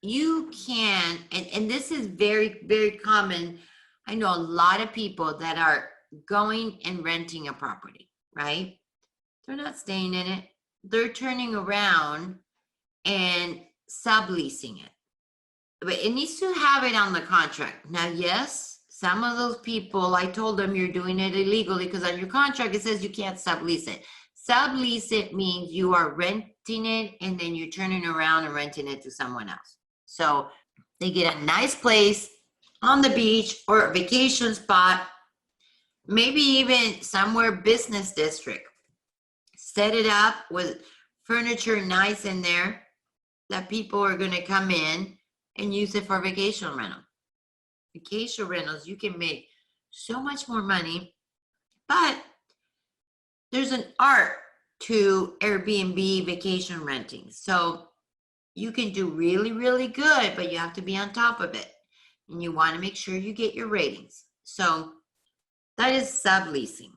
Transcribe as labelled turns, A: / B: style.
A: you can, and this is very, very common. I know a lot of people that are going and renting a property, right? They're not staying in it. They're turning around and subleasing it. But it needs to have it on the contract. Now, yes, some of those people, I told them you're doing it illegally because on your contract it says you can't sublease it. Sublease it means you are renting it and then you're turning around and renting it to someone else. So they get a nice place on the beach or a vacation spot, maybe even somewhere business district. Set it up with furniture nice in there that people are going to come in and use it for vacation rental. Vacation rentals, you can make so much more money, but there's an art to Airbnb vacation renting. So you can do really, really good, but you have to be on top of it. And you want to make sure you get your ratings. So that is subleasing.